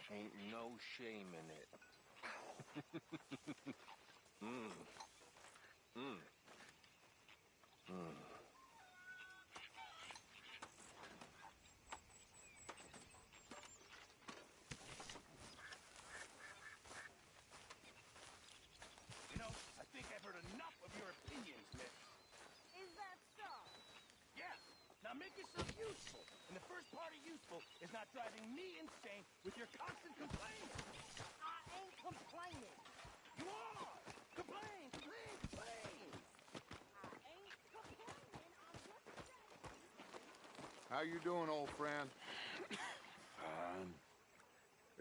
Ain't no shame in it. mm. Mm. Mm. You know, I think I've heard enough of your opinions, miss. Is that so? Yes. Now make yourself useful. And the first part of useful is not driving me insane with your constant complaining. I ain't complaining. You are! Complain, complain, complain! I ain't complaining. I'm just saying. How you doing, old friend? Fine.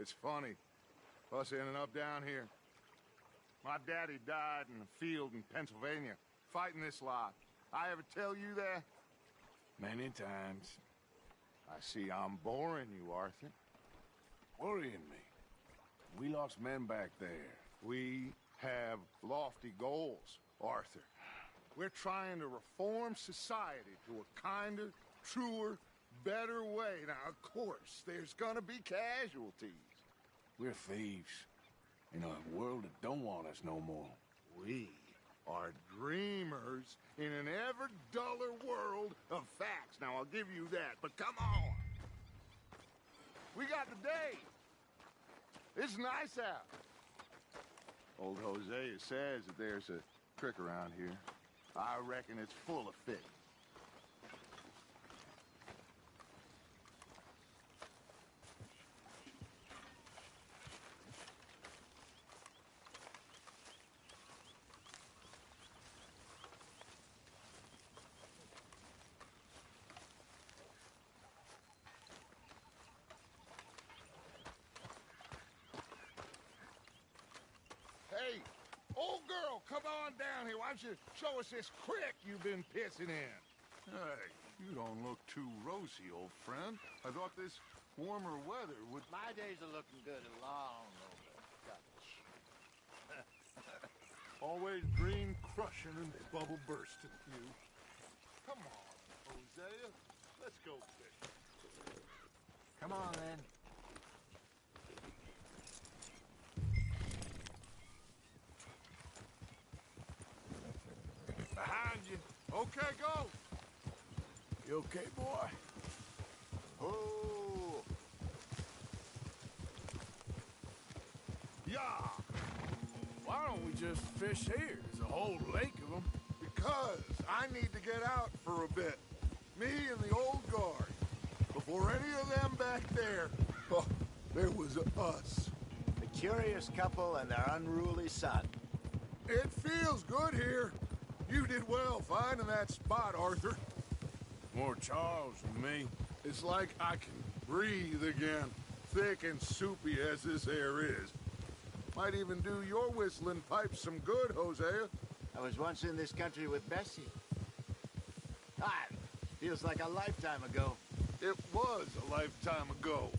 It's funny, us ending up down here. My daddy died in a field in Pennsylvania, fighting this lot. I ever tell you that? Many times. I see I'm boring you, Arthur. Worrying me. We lost men back there. We have lofty goals, Arthur. We're trying to reform society to a kinder, truer, better way. Now, of course, there's gonna be casualties. We're thieves. In a world that don't want us no more. We are dreamers in an ever duller world of facts. Now, I'll give you that, but come on. We got the day. It's nice out. Old Hosea says that there's a creek around here. I reckon it's full of fish. Hey, old girl, come on down here. Why don't you show us this creek you've been pissing in? Hey, you don't look too rosy, old friend. I thought this warmer weather would... My days are looking good and long over. Dutch. Always green crushing and bubble bursting, you. Come on, Hosea. Let's go fish. Come on, then. Behind you. Okay, go. You okay, boy? Oh! Yeah. Why don't we just fish here? There's a whole lake of them. Because I need to get out for a bit. Me and the old guard. Before any of them back there, oh, there was us. A curious couple and their unruly son. It feels good here. You did well finding that spot, Arthur. More Charles than me. It's like I can breathe again, thick and soupy as this air is. Might even do your whistling pipes some good, Hosea. I was once in this country with Bessie. Ah, feels like a lifetime ago. It was a lifetime ago.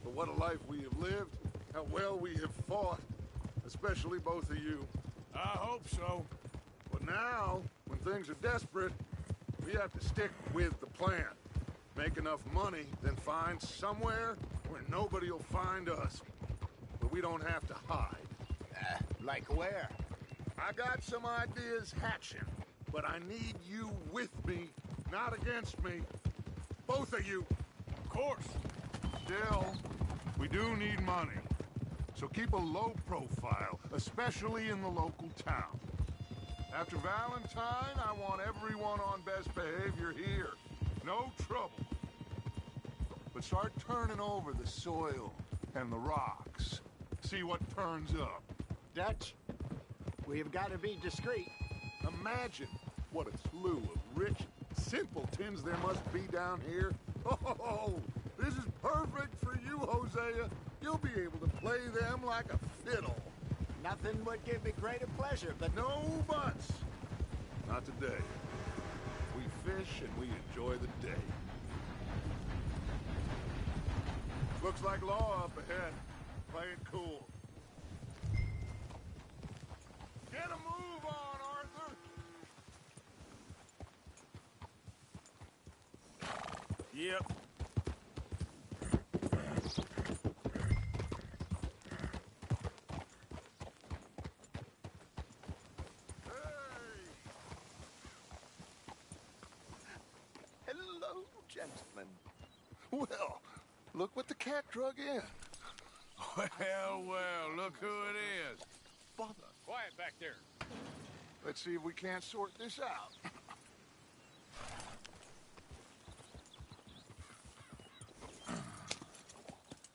But what a life we have lived, how well we have fought, especially both of you. I hope so. But now, when things are desperate, we have to stick with the plan. Make enough money, then find somewhere where nobody will find us. But we don't have to hide. Like where? I got some ideas hatching, but I need you with me, not against me. Both of you. Of course. Still, we do need money. So keep a low profile, especially in the local town. After Valentine, I want everyone on best behavior here. No trouble. But start turning over the soil and the rocks. See what turns up. Dutch, we've got to be discreet. Imagine what a slew of rich simpletons there must be down here. Oh, this is perfect for you, Hosea. You'll be able to play them like a fiddle. Nothing would give me greater pleasure, but No buts. Not today. We fish and we enjoy the day. Looks like law up ahead. Play it cool. Get a move on, Arthur! Yep. gentlemen. Well, look what the cat drug in. Well, look who it is. Bother. Quiet back there. Let's see if we can't sort this out.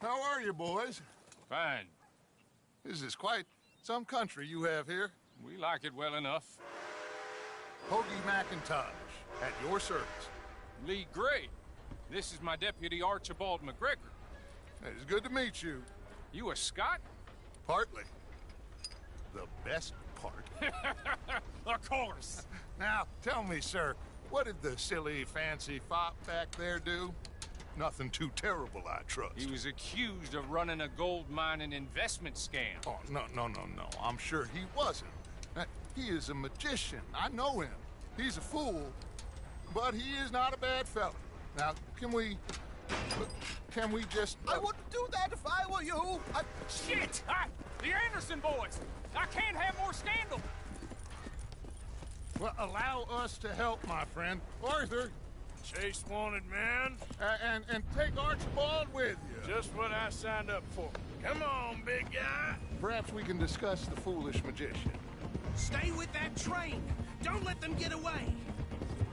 How are you, boys? Fine. This is quite some country you have here. We like it well enough. Hoagie McIntosh, at your service. Lee Gray. This is my deputy Archibald McGregor. It's good to meet you. You a Scot? Partly. The best part. Of course. Now, tell me, sir, what did the silly, fancy fop back there do? Nothing too terrible, I trust. He was accused of running a gold mining investment scam. Oh, no. I'm sure he wasn't. He is a magician. I know him. He's a fool, but he is not a bad fella. Now, can we just... I wouldn't do that if I were you. Shit! The Anderson boys! I can't have more scandal! Well, allow us to help, my friend. Arthur, Chase wanted man. and take Archibald with you. Just what I signed up for. Come on, big guy. Perhaps we can discuss the foolish magician. Stay with that train. Don't let them get away.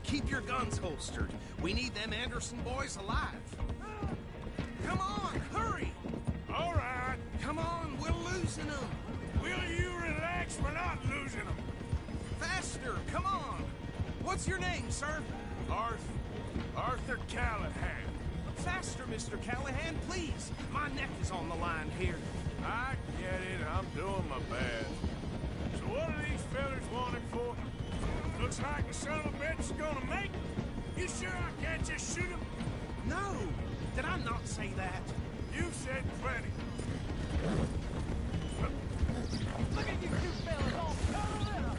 Keep your guns holstered. We need them Anderson boys alive. Come on, hurry. All right. Come on, we're losing them. Will you relax? We're not losing them. Faster, come on. What's your name, sir? Arthur Callahan. Faster, Mr. Callahan, please. My neck is on the line here. I get it. I'm doing my best. So what are these fellas wanted for? Looks like the son of a bitch is gonna make it. You sure I can't just shoot him? No, did I not say that? You said plenty. Look at you two fellas all covered up.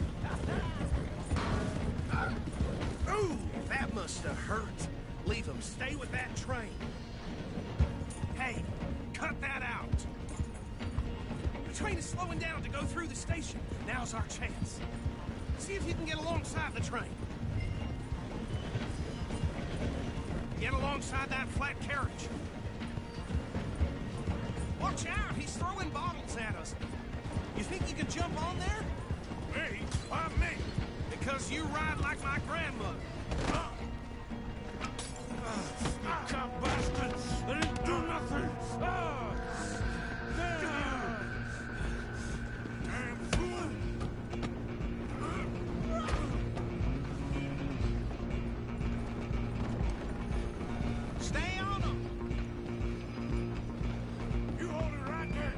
Ooh, that must have hurt. Leave them. Stay with that train. Hey, cut that out. The train is slowing down to go through the station. Now's our chance. See if you can get alongside the train. Get alongside that flat carriage. Watch out, he's throwing bottles at us. You think you can jump on there? Me? Why me? Because you ride like my grandmother. You cop bastard! I didn't do nothing! Damn fool! Stay on him! You hold it right there!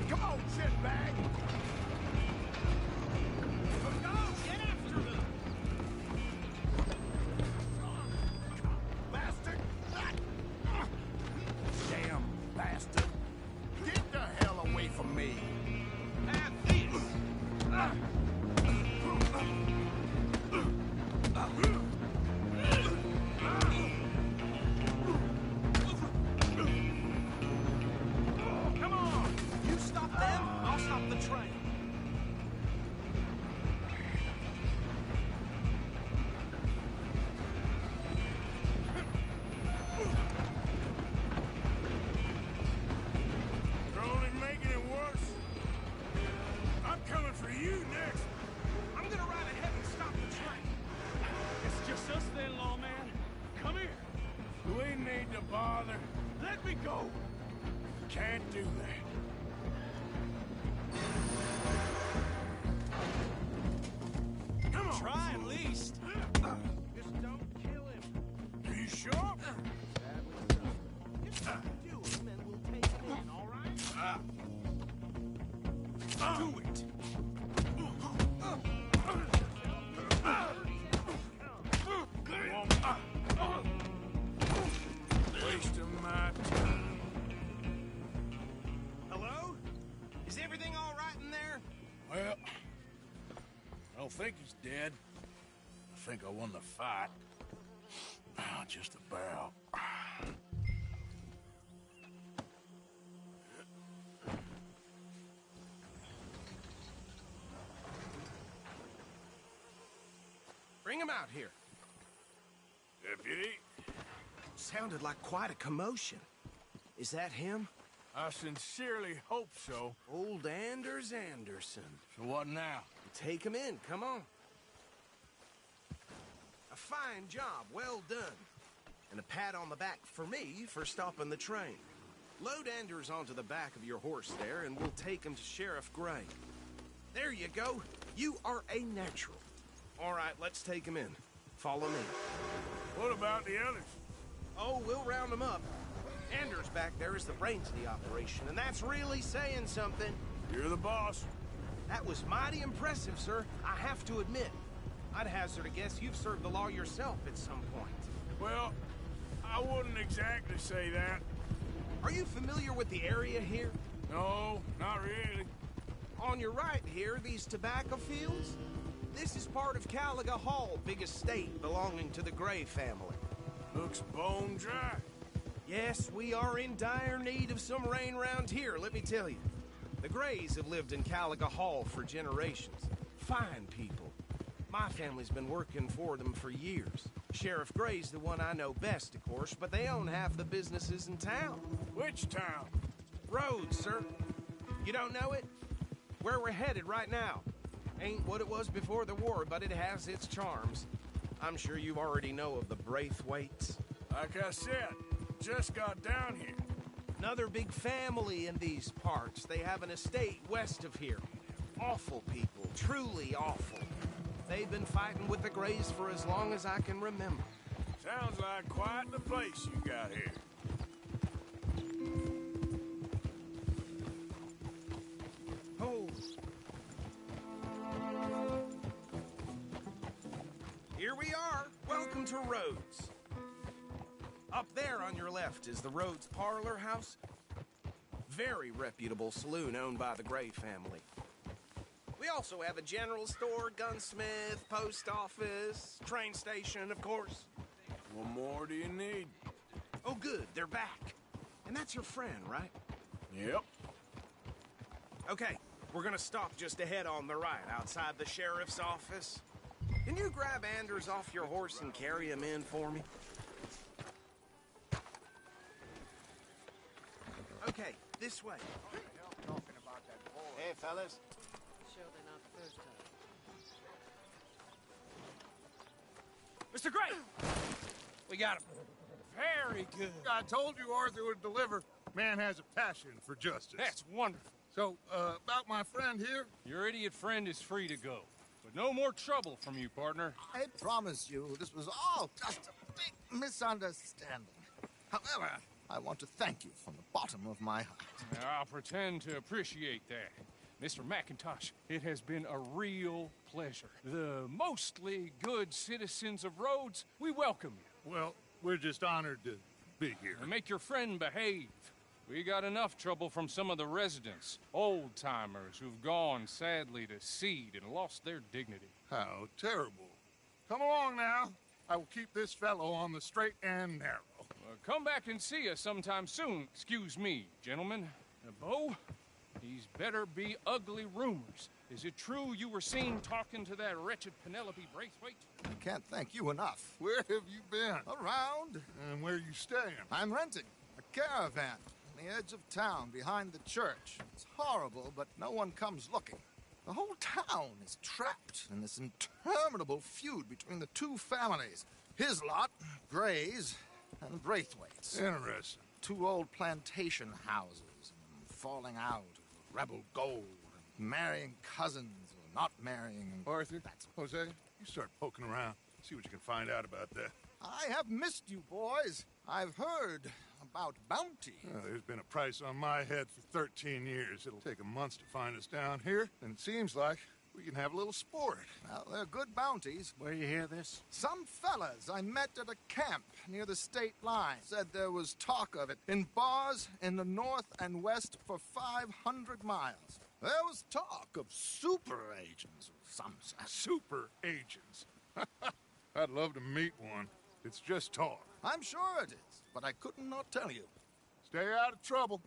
Come on, shitbag! Go! Get after them! Bastard! Damn bastard! Get the hell away from me! Have this! Come on! You stop them, I'll stop the train. You're only making it worse. I'm coming for you next. I'm gonna ride ahead and stop the train. It's just us then, lawman. Come here. We need to bother. Let me go. Can't do that. Come on. Try at least. Just don't kill him. Are you sure? Just do him and we'll take him in, all right? Do it. Wasting my time. Hello? Is everything all right in there? Well, I don't think he's dead. I think I won the fight. Just about. Bring him out here. Deputy, Sounded like quite a commotion. Is that him? I sincerely hope so. Old Anders Anderson. So what now? Take him in, come on. A fine job, well done. And a pat on the back for me for stopping the train. Load Anders onto the back of your horse there, and we'll take him to Sheriff Gray. There you go. You are a natural. All right, let's take him in. Follow me. What about the others? Oh, we'll round them up. Anders back there is the brains of the operation, and that's really saying something. You're the boss. That was mighty impressive, sir. I have to admit. I'd hazard a guess you've served the law yourself at some point. Well, I wouldn't exactly say that. Are you familiar with the area here? No, not really. On your right here, these tobacco fields? This is part of Caliga Hall, big estate belonging to the Gray family. Looks bone dry. Yes, we are in dire need of some rain round here, let me tell you. The Grays have lived in Caliga Hall for generations. Fine people. My family's been working for them for years. Sheriff Gray's the one I know best, of course, but they own half the businesses in town. Which town? Rhodes, sir. You don't know it? Where we're headed right now. Ain't what it was before the war, but it has its charms. I'm sure you already know of the Braithwaites. Like I said, just got down here. Another big family in these parts. They have an estate west of here. Awful people, truly awful. They've been fighting with the Grays for as long as I can remember. Sounds like quite the place you got here. Oh. Here we are. Welcome to Rhodes. Up there on your left is the Rhodes Parlor House. Very reputable saloon owned by the Gray family. We also have a general store, gunsmith, post office, train station, of course. What more do you need? Oh, good, they're back. And that's your friend, right? Yep. Okay, we're gonna stop just ahead on the right, outside the sheriff's office. Can you grab Anders off your horse and carry him in for me? Okay, this way. Hey, fellas. Sure they're not the first time. Mr. Gray! We got him. Very good. I told you Arthur would deliver. Man has a passion for justice. That's wonderful. So, about my friend here? Your idiot friend is free to go. But no more trouble from you, partner. I promise you, this was all just a big misunderstanding. However, I want to thank you from the bottom of my heart. Now, I'll pretend to appreciate that. Mr. McIntosh, it has been a real pleasure. The mostly good citizens of Rhodes, we welcome you. Well, we're just honored to be here. And make your friend behave. We got enough trouble from some of the residents, old-timers who've gone, sadly, to seed and lost their dignity. How terrible. Come along now. I will keep this fellow on the straight and narrow. Come back and see us sometime soon. Excuse me, gentlemen. Bo, these better be ugly rumors. Is it true you were seen talking to that wretched Penelope Braithwaite? I can't thank you enough. Where have you been? Around, And where you staying? I'm renting a caravan on the edge of town behind the church. It's horrible, but no one comes looking. The whole town is trapped in this interminable feud between the two families. His lot, Gray's, and Braithwaite's. Interesting. Two old plantation houses, falling out, rebel gold, and marrying cousins or not marrying. And Arthur, Jose, you start poking around. See what you can find out about that. I have missed you, boys. I've heard about bounty. Well, there's been a price on my head for 13 years. It'll take a month to find us down here, and it seems like we can have a little sport. Well, they're good bounties. Where you hear this? Some fellas I met at a camp near the state line said there was talk of it in bars in the north and west for 500 miles. There was talk of super agents of some sort. Super agents. I'd love to meet one. It's just talk. I'm sure it is, but I couldn't not tell you. Stay out of trouble.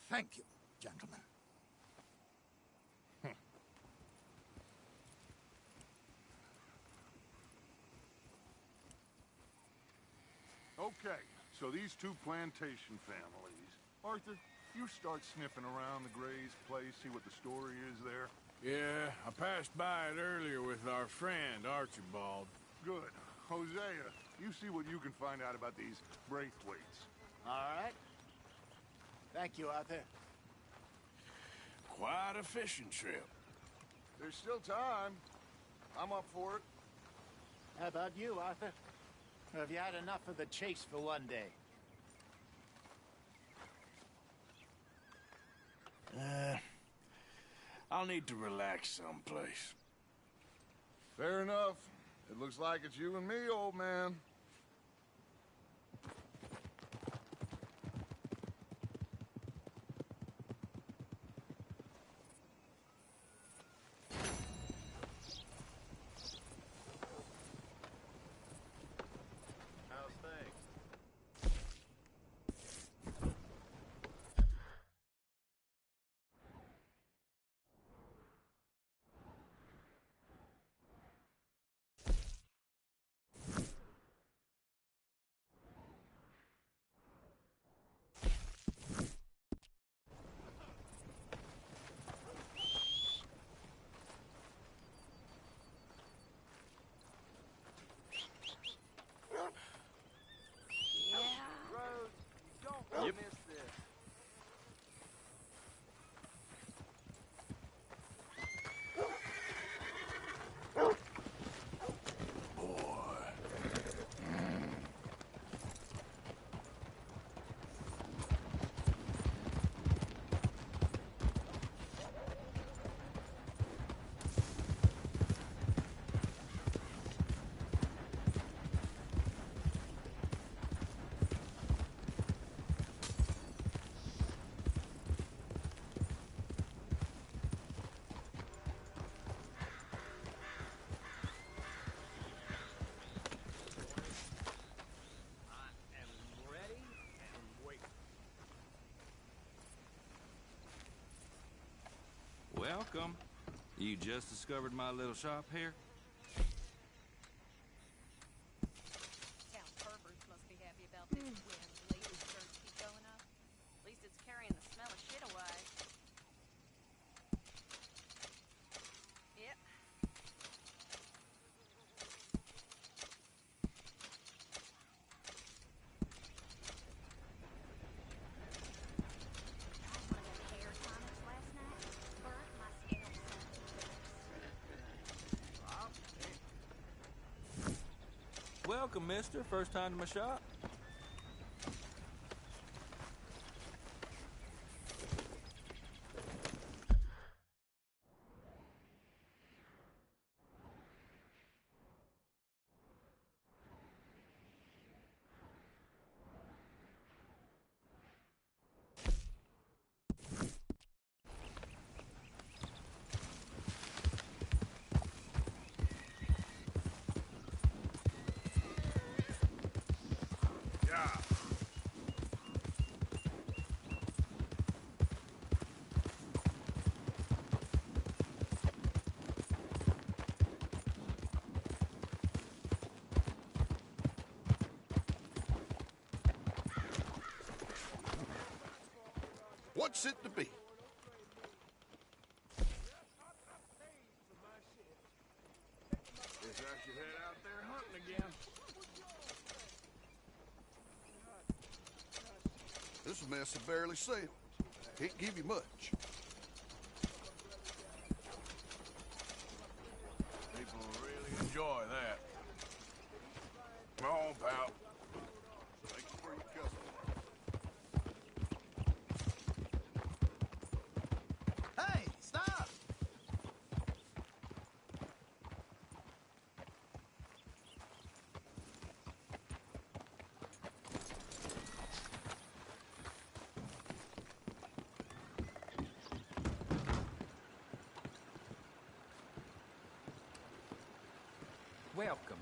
Thank you, gentlemen. Okay, so these two plantation families. Arthur, you start sniffing around the Gray's place, see what the story is there. Yeah, I passed by it earlier with our friend, Archibald. Good. Hosea, you see what you can find out about these Braithwaites. All right. Thank you, Arthur. Quite a fishing trip. There's still time. I'm up for it. How about you, Arthur? Or have you had enough of the chase for one day? I'll need to relax someplace. Fair enough. It looks like it's you and me, old man. How's things? Don't miss this. Welcome. You just discovered my little shop here? Town perverts must be happy about this wind. Ladies' skirts keep going up. At least it's carrying the smell of shit away. Yep. One of them hair tonics last night burnt my scalp so Welcome, mister. First time to my shop? Yeah. What's it to be? Guess I should head out there hunting again. This mess will barely sail. Can't give you much. People really enjoy that. Come on, pal. Thanks for your custom. Hey, stop! Welcome.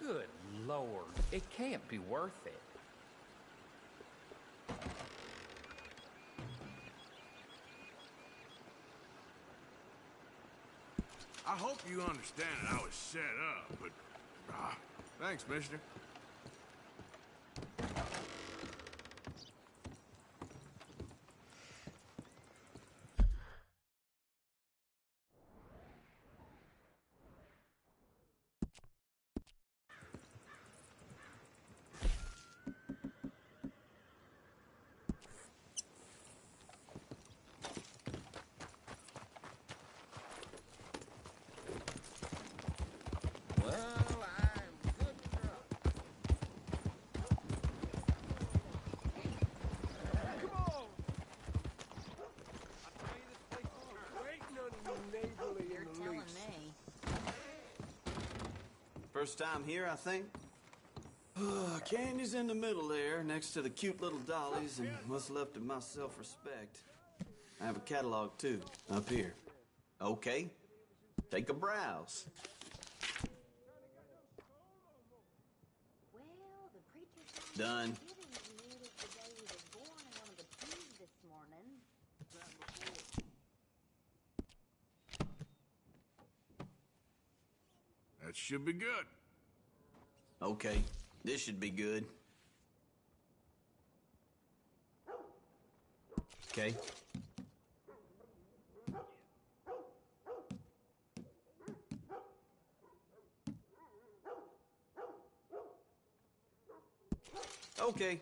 Good Lord, it can't be worth it. I hope you understand that I was set up, but Thanks, mister. First time here, I think. Candy's in the middle there, next to the cute little dollies, and what's left of my self-respect. I have a catalog, too, up here. Okay, take a browse. Well, the preacher Done. the day he was born in one of the pews this morning. That should be good. Okay, this should be good. Okay. Okay.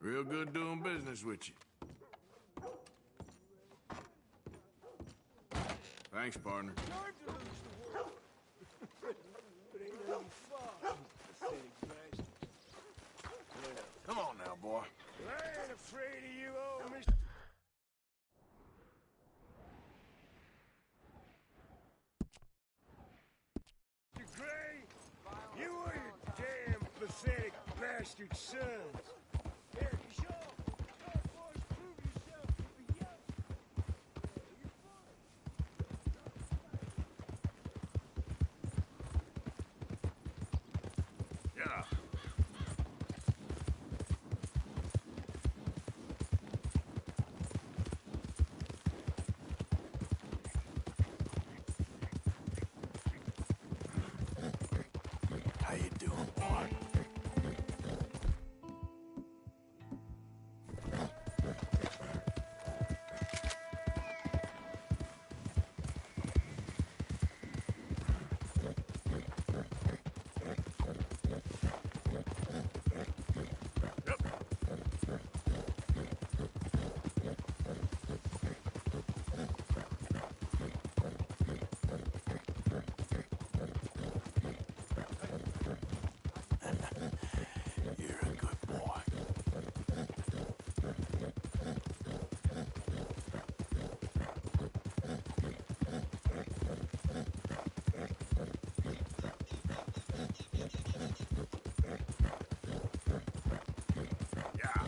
Real good doing business with you. Thanks, partner. Come on now, boy. I ain't afraid of you, old Mr. Gray, you or your damn pathetic bastard sons. There, you show. Go, boys, prove yourself. Yeah. How you doing, boy? You're a good boy. Yeah.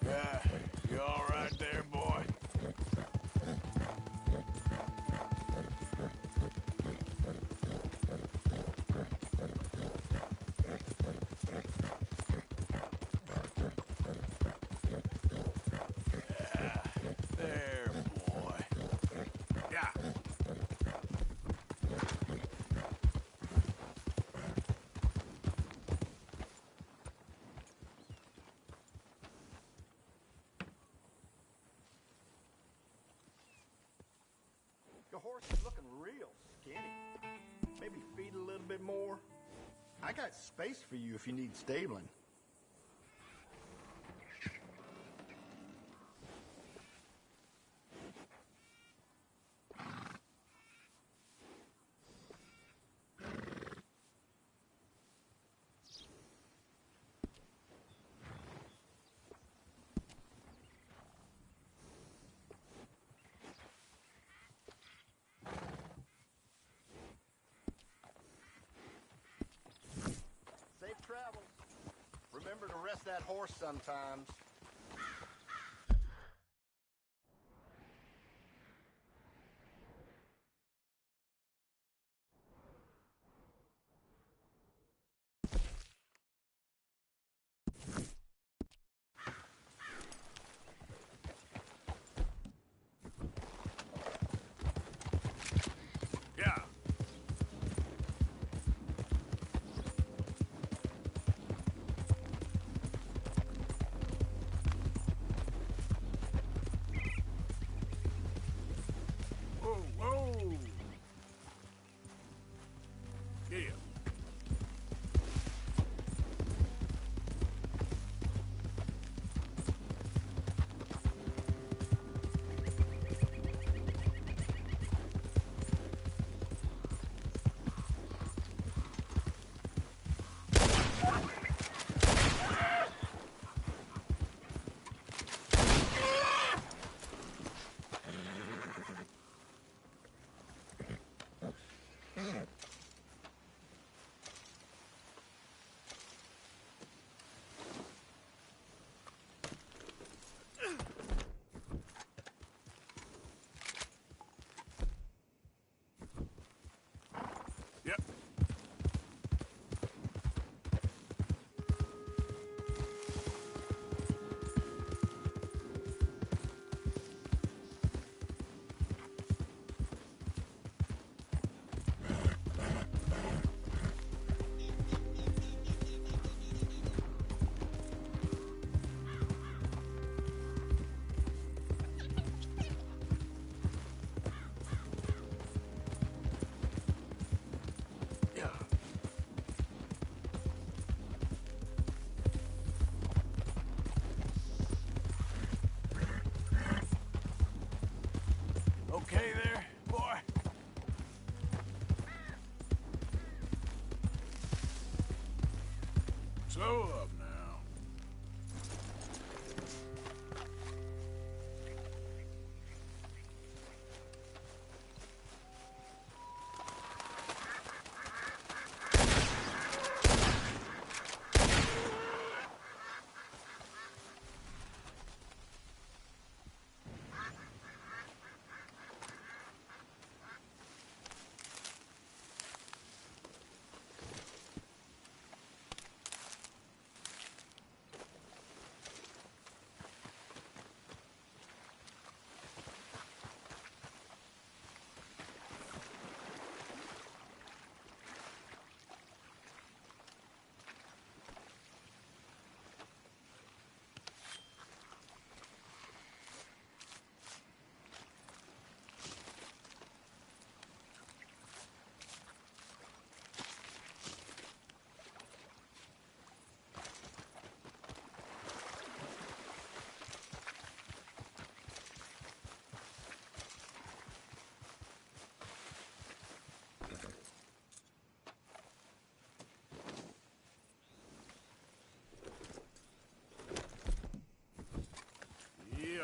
Yeah, you all right there, boy? Yeah, there, boy. Yeah. Your horse is looking real skinny. Maybe feed a little bit more. I got space for you if you need stabling. Safe travels. Remember to rest that horse sometimes.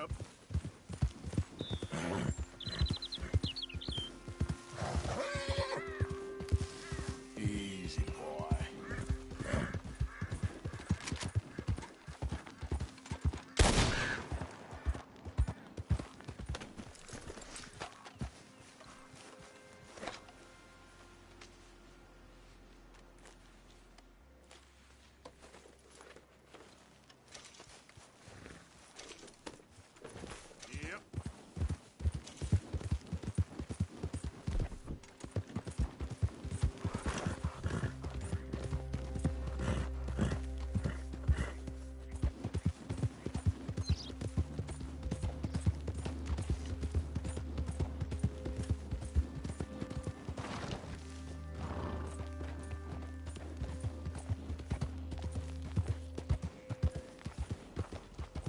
Yep. Easy, boy. Yep.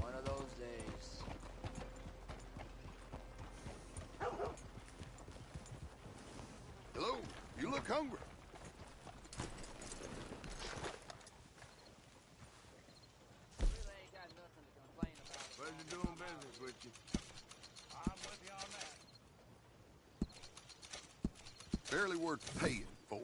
One of those days. Hello, you look hungry. Really ain't got nothing to complain about. Pleasure doing business with you. I'm with you on that. Barely worth paying for.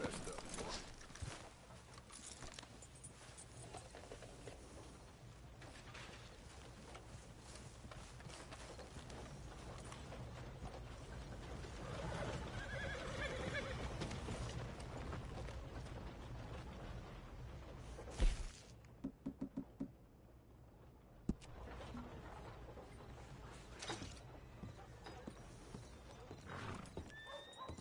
Rest up, boy.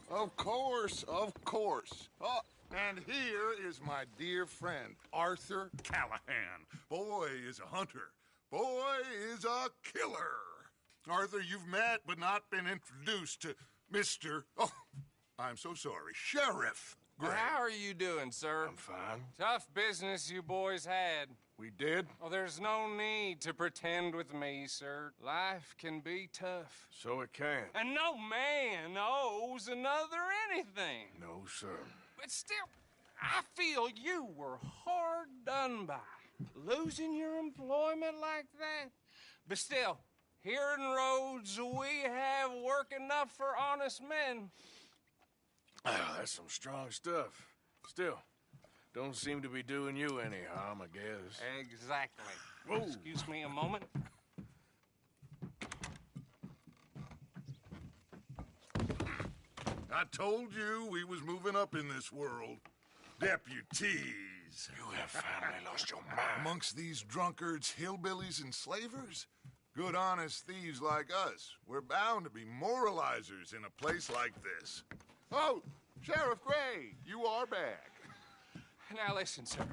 Of course, of course. Oh, and here is my dear friend, Arthur Callahan. Boy is a hunter. Boy is a killer. Arthur, you've met but not been introduced to Mr. Oh, I'm so sorry, Sheriff Gray. How are you doing, sir? I'm fine. Tough business you boys had. We did? Oh, there's no need to pretend with me, sir. Life can be tough. So it can. And no man owes another anything. No, sir. But still, I feel you were hard done by. Losing your employment like that. But still, here in Rhodes, we have work enough for honest men. Ah, that's some strong stuff. Still, don't seem to be doing you any harm, I guess. Exactly. Whoa. Excuse me a moment. I told you we was moving up in this world. Deputies. You have finally lost your mind. Amongst these drunkards, hillbillies, and slavers? Good honest thieves like us. We're bound to be moralizers in a place like this. Oh, Sheriff Gray, you are back. Now listen, sir.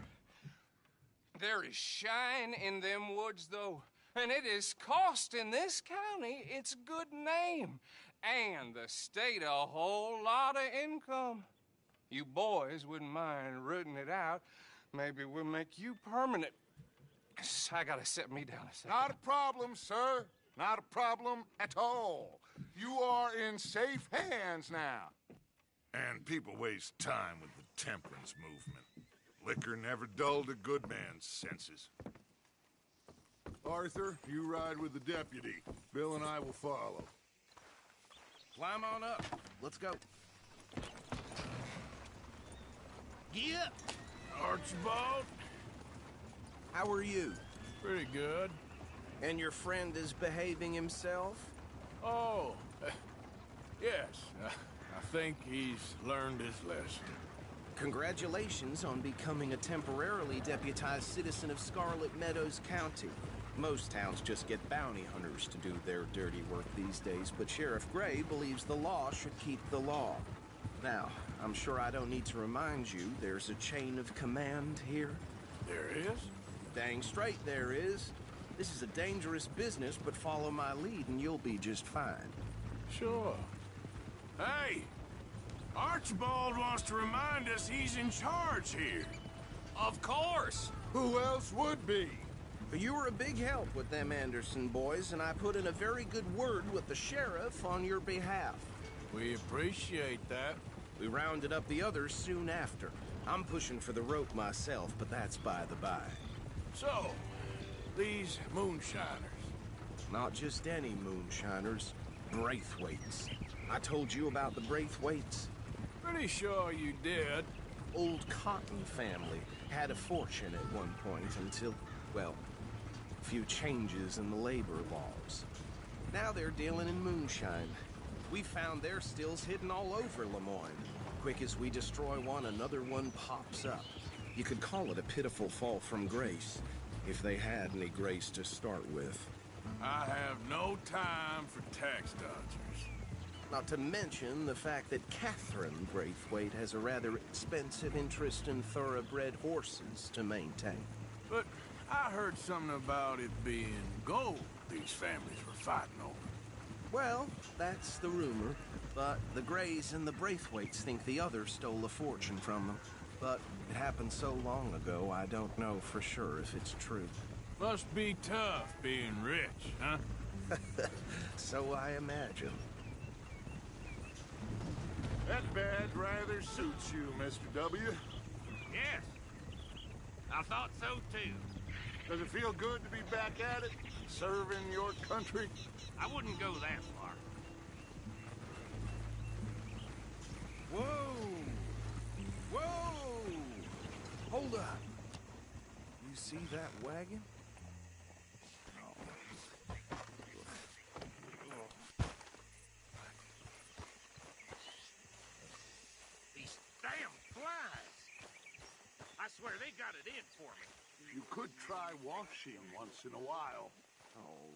There is shine in them woods, though, and it is costing this county its good name and the state a whole lot of income. You boys wouldn't mind rooting it out. Maybe we'll make you permanent. I gotta set me down a second. Not a problem, sir. Not a problem at all. You are in safe hands now. And people waste time with the temperance movement. Liquor never dulled a good man's senses. Arthur, you ride with the deputy. Bill and I will follow. Climb on up. Let's go. Yeah. Archibald. How are you? Pretty good. And your friend is behaving himself? Oh, yes. I think he's learned his lesson. Congratulations on becoming a temporarily deputized citizen of Scarlet Meadows County. Most towns just get bounty hunters to do their dirty work these days, but Sheriff Gray believes the law should keep the law. Now, I'm sure I don't need to remind you there's a chain of command here. There is? Dang straight there is. This is a dangerous business, but follow my lead and you'll be just fine. Sure. Hey, Archibald wants to remind us he's in charge here. Of course! Who else would be? You were a big help with them Anderson boys, and I put in a very good word with the sheriff on your behalf. We appreciate that. We rounded up the others soon after. I'm pushing for the rope myself, but that's by the by. So, these moonshiners. Not just any moonshiners, Braithwaites. I told you about the Braithwaites? Pretty sure you did. Old Cotton family had a fortune at one point until, well, a few changes in the labor laws. Now they're dealing in moonshine. We found their stills hidden all over Lemoyne. Quick as we destroy one, another one pops up. You could call it a pitiful fall from grace, if they had any grace to start with. I have no time for tax dodgers. Not to mention the fact that Catherine Braithwaite has a rather expensive interest in thoroughbred horses to maintain. But I heard something about it being gold these families were fighting over. Well, that's the rumor. But the Greys and the Braithwaites think the others stole a fortune from them. But it happened so long ago, I don't know for sure if it's true. Must be tough being rich, huh? So I imagine. That badge rather suits you, Mr. W. Yes. I thought so, too. Does it feel good to be back at it, serving your country? I wouldn't go that far. Whoa! Whoa! Hold up. You see that wagon? These damn flies! I swear they got it in for me. You could try washing once in a while. Oh.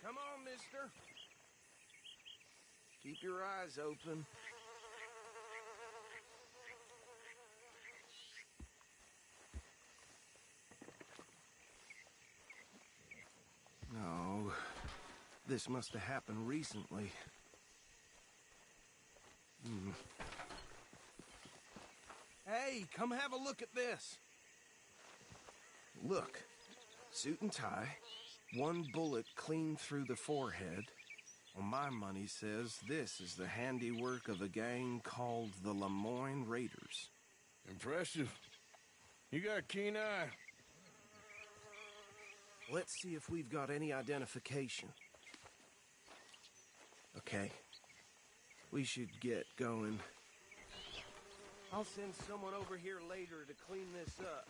Come on, mister. Keep your eyes open. No. This must have happened recently. Hey, come have a look at this. Look. Suit and tie. One bullet clean through the forehead. Well, my money says this is the handiwork of a gang called the Lemoyne Raiders. Impressive. You got a keen eye. Let's see if we've got any identification. Okay. We should get going. I'll send someone over here later to clean this up.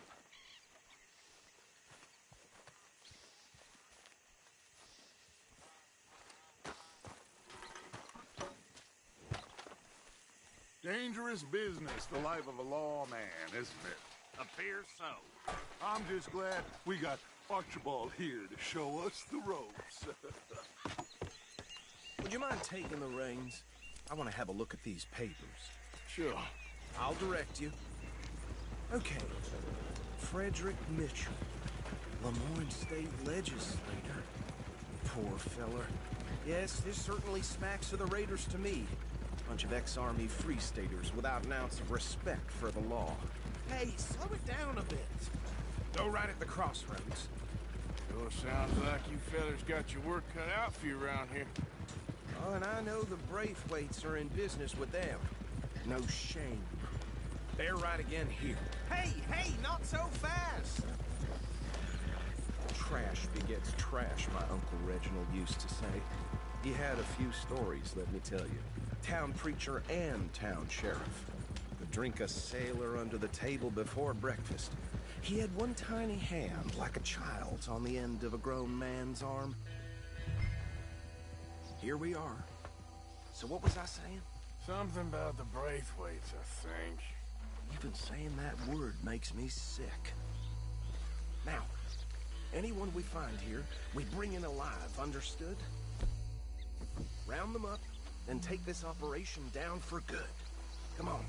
Dangerous business, the life of a lawman, isn't it? Appears so. I'm just glad we got Archibald here to show us the ropes. Would you mind taking the reins? I want to have a look at these papers. Sure. I'll direct you. Okay. Frederick Mitchell, Lemoyne State Legislator. Poor feller. Yes, this certainly smacks of the Raiders to me. Bunch of ex-Army Free Staters without an ounce of respect for the law. Hey, slow it down a bit. Go right at the crossroads. Sure sounds like you fellas got your work cut out for you around here. Oh, and I know the Braithwaites are in business with them. No shame. Bear right again here. Hey, not so fast! Trash begets trash, my Uncle Reginald used to say. He had a few stories, let me tell you. Town preacher and town sheriff. Could drink a sailor under the table before breakfast. He had one tiny hand, like a child's, on the end of a grown man's arm. Here we are. So what was I saying? Something about the Braithwaites, I think. Even saying that word makes me sick. Now, anyone we find here, we bring in alive, understood? Round them up, then take this operation down for good. Come on.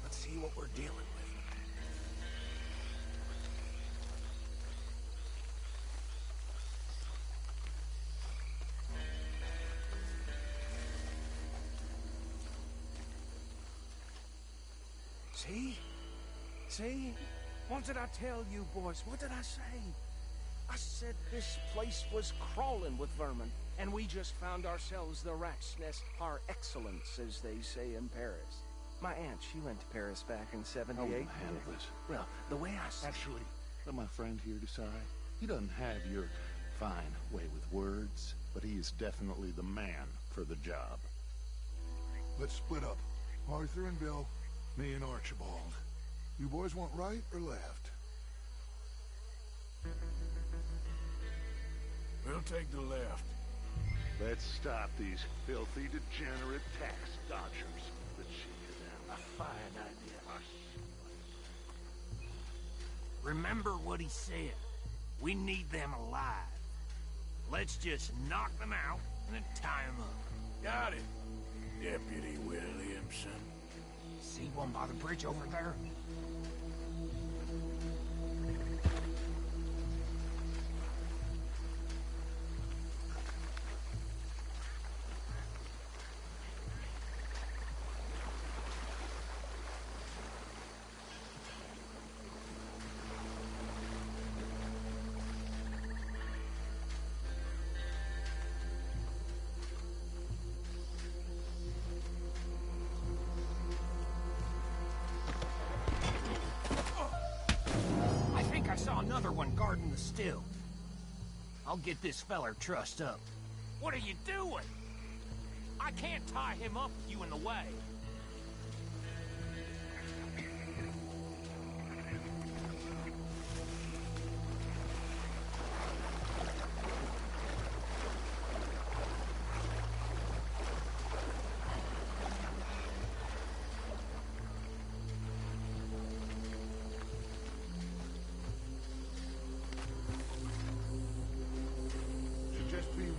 Let's see what we're dealing with. See? See? What did I tell you, boys? What did I say? I said this place was crawling with vermin, and we just found ourselves the rat's nest par excellence, as they say in Paris. My aunt, she went to Paris back in '78. handle this. Well, the way I see Actually, let my friend here decide. He doesn't have your fine way with words, but he is definitely the man for the job. Let's split up. Arthur and Bill, me and Archibald. You boys want right or left? We'll take the left. Let's stop these filthy, degenerate tax dodgers. Let's shoot them. A fine idea. Remember what he said. We need them alive. Let's just knock them out and then tie them up. Got it, Deputy Williamson. See one by the bridge over there? I saw another one guarding the still. I'll get this feller trussed up. What are you doing? I can't tie him up with you in the way.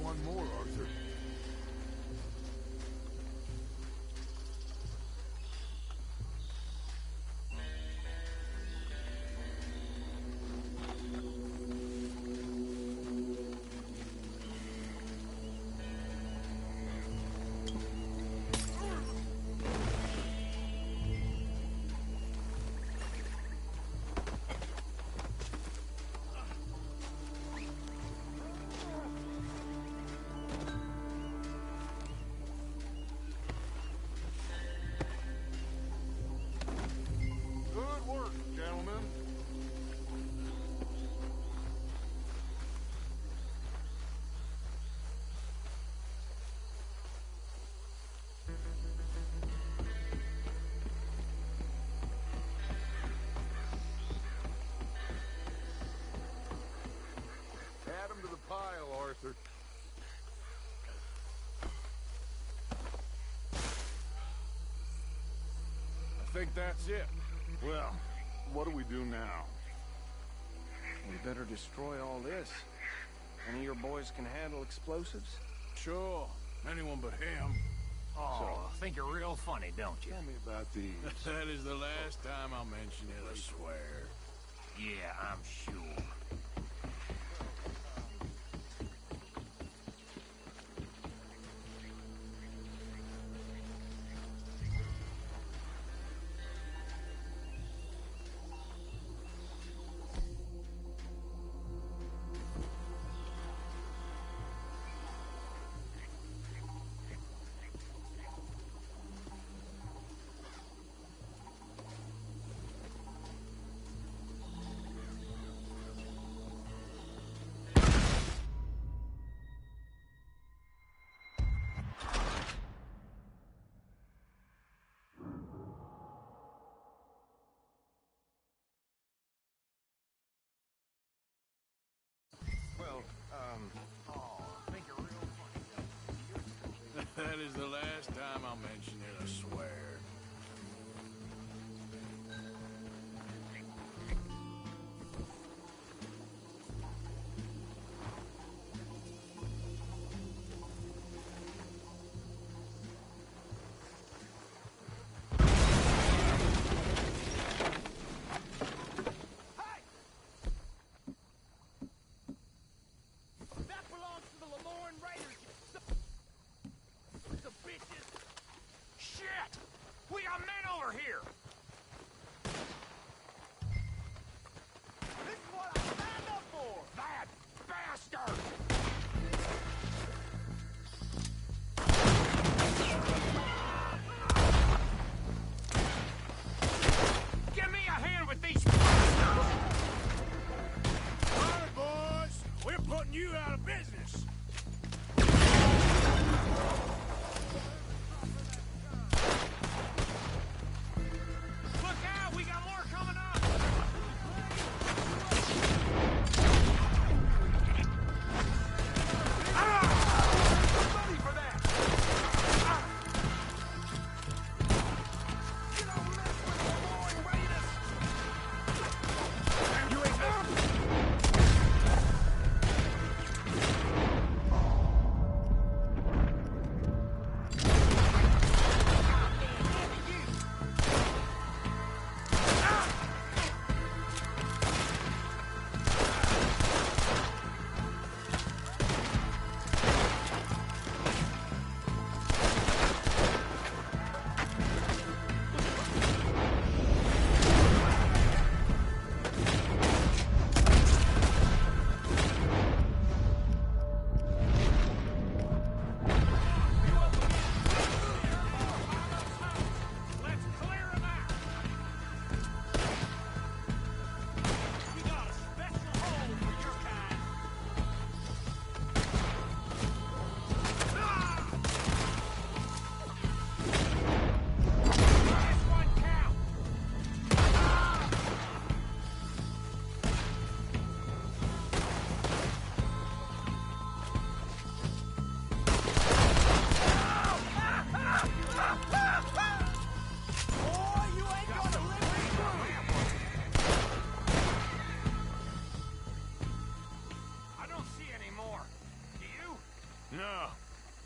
One more, Arthur. Add him to the pile, Arthur. I think that's it. Well, what do we do now? We better destroy all this. Any of your boys can handle explosives? Sure. Anyone but him. Oh, think you're real funny, don't you? Tell me about these. That is the last time I'll mention it, I swear. Yeah, I'm sure. That is the last time I'll mention it, I swear.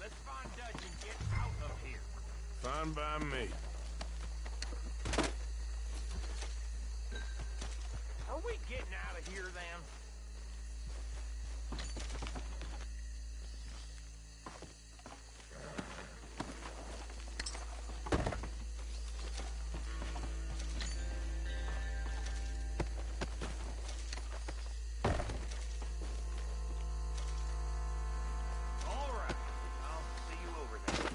Let's find Dutch and get out of here. Fine by me. Are we getting out of here then? All right. I'll see you over there.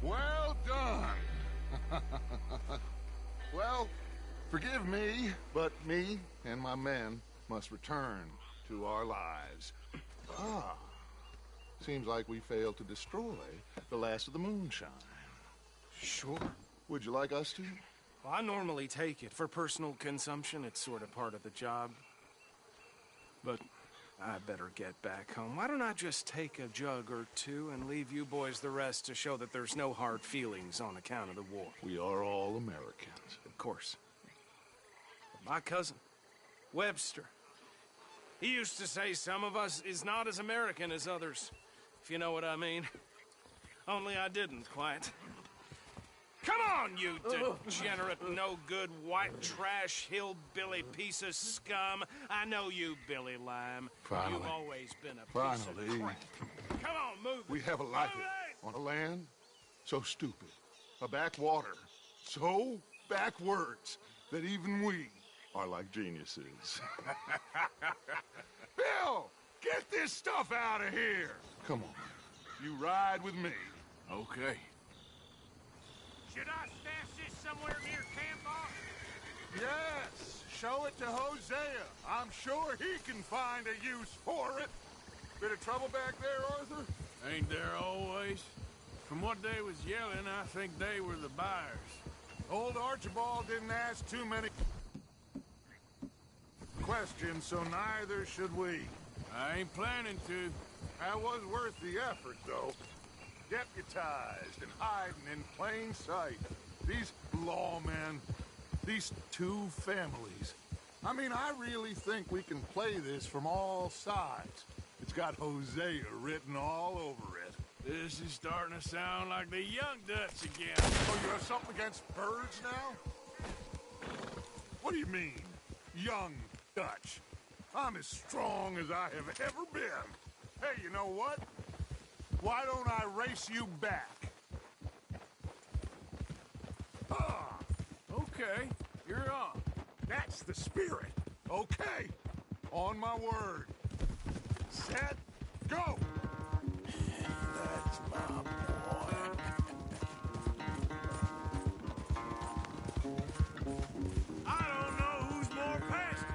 Well done. Well, forgive me, but me and my men must return to our lives. Ah, seems like we failed to destroy the last of the moonshine. Sure. Would you like us to? Well, I normally take it for personal consumption. It's sort of part of the job. But I better get back home. Why don't I just take a jug or two and leave you boys the rest to show that there's no hard feelings on account of the war? We are all Americans. Of course. But my cousin, Webster, he used to say some of us is not as American as others, if you know what I mean. Only I didn't quite. Come on, you degenerate, no-good, white trash, hillbilly piece of scum. I know you, Billy Lime. Finally. You've always been a piece of crap. Come on, move it. We have a life Move it! on a land so stupid, a backwater so backwards that even we are like geniuses. Bill, get this stuff out of here. Come on, you ride with me. Okay. Should I stash this somewhere near camp, boss? Yes, show it to Hosea. I'm sure he can find a use for it. Bit of trouble back there, Arthur? Ain't there always? From what they was yelling, I think they were the buyers. Old Archibald didn't ask too many questions, so neither should we. I ain't planning to. That was worth the effort, though. Deputized and hiding in plain sight. These lawmen, these two families. I mean, I really think we can play this from all sides. It's got Hosea written all over it. This is starting to sound like the young Dutch again. Oh, you have something against birds now? What do you mean, young Dutch? I'm as strong as I have ever been. Hey, you know what? Why don't I race you back? Ah! Okay, you're on. That's the spirit. Okay. On my word. Set. Go! That's my boy. I don't know who's more pasty,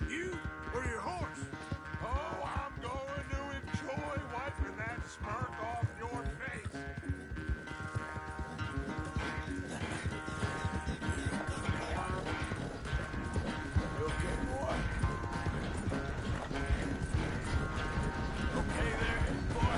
you or your horse. Oh, I'm going to enjoy wiping that smirk off your face. You okay, boy? Okay there, boy?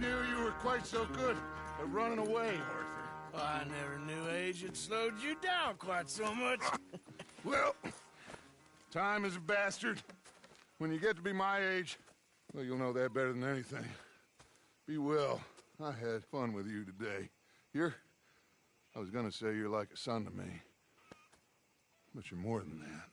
knew you were quite so good at running away, Arthur. I never knew age had slowed you down quite so much. Well, time is a bastard. When you get to be my age, well, you'll know that better than anything. Be well. I had fun with you today. I was gonna say you're like a son to me. But you're more than that.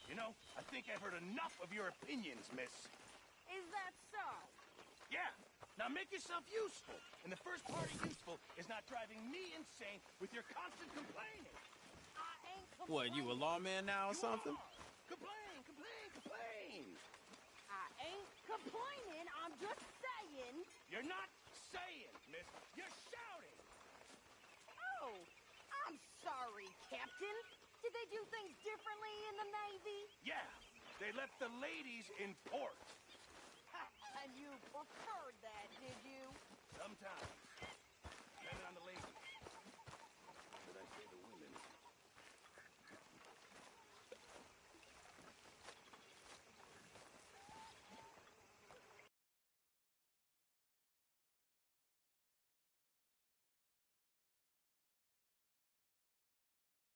You know, I think I've heard enough of your opinions, miss. Is that so? Yeah. Now make yourself useful. And the first part of useful is not driving me insane with your constant complaining. I ain't complaining. What, you a lawman now or something? Complain, complain, complain. I ain't complaining. I'm just saying. You're not saying, miss. You're shouting. Oh, I'm sorry, Captain. Did they do things differently in the Navy? Yeah, they left the ladies in port. And you preferred that, did you? Sometimes.